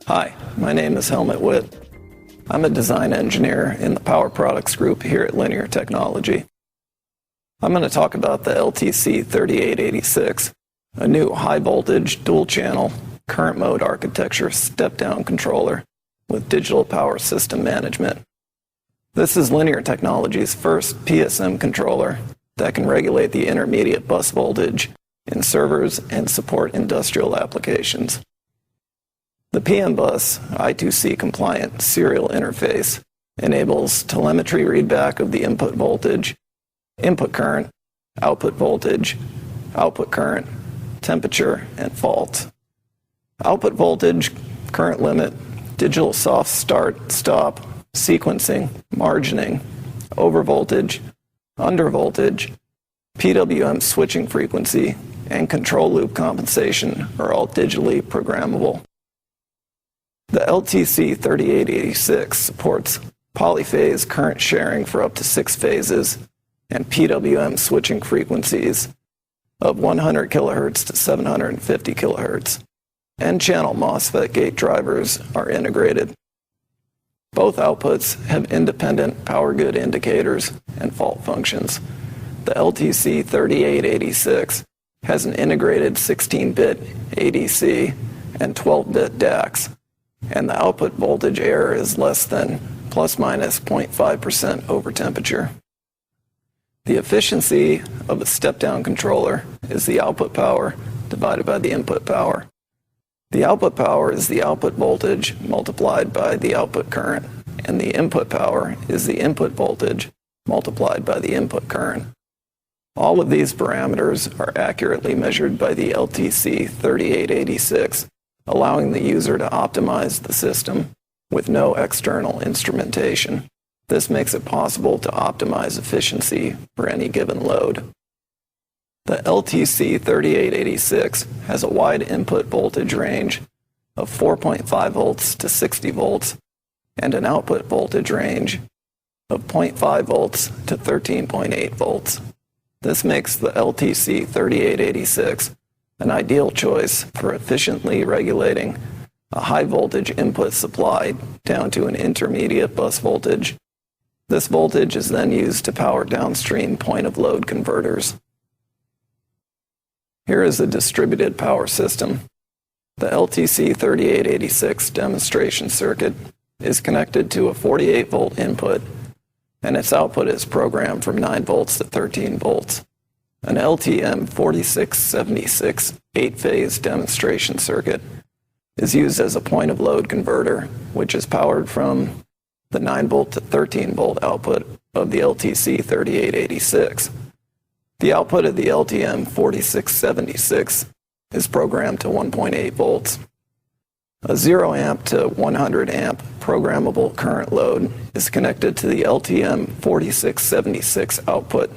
Hi, my name is Helmut Witt. I'm a design engineer in the Power Products Group here at Linear Technology. I'm going to talk about the LTC3886, a new high-voltage, dual-channel, current mode architecture step-down controller with digital power system management. This is Linear Technology's first PSM controller that can regulate the intermediate bus voltage in servers and support industrial applications. The PMBus I2C compliant serial interface enables telemetry readback of the input voltage, input current, output voltage, output current, temperature, and fault. Output voltage, current limit, digital soft start, stop, sequencing, margining, overvoltage, undervoltage, PWM switching frequency, and control loop compensation are all digitally programmable. The LTC3886 supports PolyPhase current sharing for up to 6 phases and PWM switching frequencies of 100 kHz to 750 kHz. N-channel MOSFET gate drivers are integrated. Both outputs have independent power good indicators and fault functions. The LTC3886 has an integrated 16-bit ADC and 12-bit DAX, and the output voltage error is less than plus minus 0.5% over temperature. The efficiency of a step-down controller is the output power divided by the input power. The output power is the output voltage multiplied by the output current, and the input power is the input voltage multiplied by the input current. All of these parameters are accurately measured by the LTC3886, allowing the user to optimize the system with no external instrumentation. This makes it possible to optimize efficiency for any given load. The LTC3886 has a wide input voltage range of 4.5 volts to 60 volts and an output voltage range of 0.5 volts to 13.8 volts. This makes the LTC3886 an ideal choice for efficiently regulating a high voltage input supply down to an intermediate bus voltage. This voltage is then used to power downstream point of load converters. Here is a distributed power system. The LTC3886 demonstration circuit is connected to a 48 volt input, and its output is programmed from 9 volts to 13 volts. An LTM4676 8-phase demonstration circuit is used as a point of load converter, which is powered from the 9 volt to 13 volt output of the LTC3886. The output of the LTM4676 is programmed to 1.8 volts. A 0 amp to 100 amp programmable current load is connected to the LTM4676 output.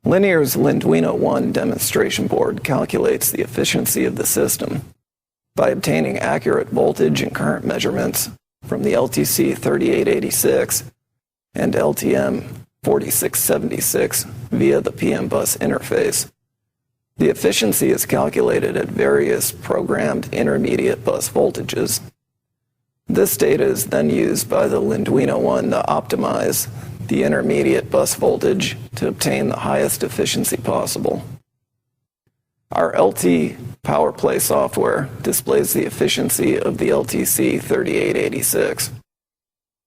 Linear's Linduino One demonstration board calculates the efficiency of the system by obtaining accurate voltage and current measurements from the LTC3886 and LTM4676 via the PMBus interface. The efficiency is calculated at various programmed intermediate bus voltages. This data is then used by the Linduino One to optimize the intermediate bus voltage to obtain the highest efficiency possible. Our LT PowerPlay software displays the efficiency of the LTC3886.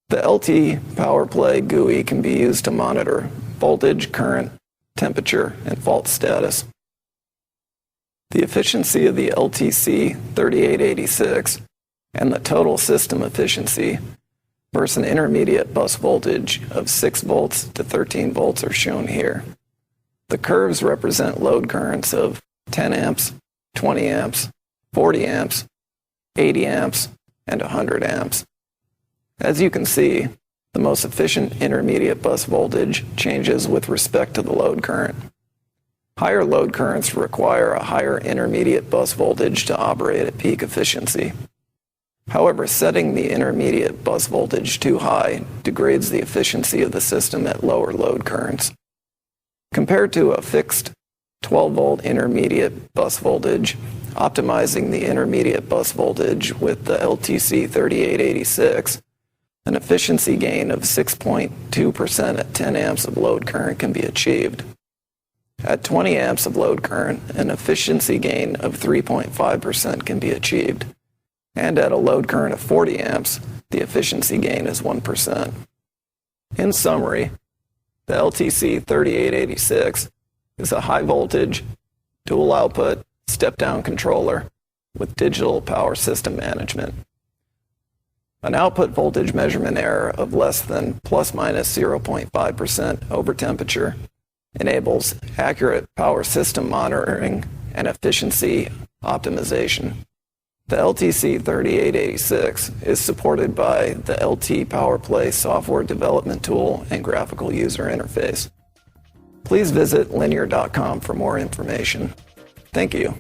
The LT PowerPlay GUI can be used to monitor voltage, current, temperature, and fault status. The efficiency of the LTC3886 and the total system efficiency versus an intermediate bus voltage of 6 volts to 13 volts are shown here. The curves represent load currents of 10 amps, 20 amps, 40 amps, 80 amps, and 100 amps. As you can see, the most efficient intermediate bus voltage changes with respect to the load current. Higher load currents require a higher intermediate bus voltage to operate at peak efficiency. However, setting the intermediate bus voltage too high degrades the efficiency of the system at lower load currents. Compared to a fixed 12-volt intermediate bus voltage, optimizing the intermediate bus voltage with the LTC3886, an efficiency gain of 6.2% at 10 amps of load current can be achieved. At 20 amps of load current, an efficiency gain of 3.5% can be achieved. And at a load current of 40 amps, the efficiency gain is 1%. In summary, the LTC3886 is a high-voltage, dual-output, step-down controller with digital power system management. An output voltage measurement error of less than plus minus 0.5% over temperature enables accurate power system monitoring and efficiency optimization. The LTC3886 is supported by the LT PowerPlay software development tool and graphical user interface. Please visit linear.com for more information. Thank you.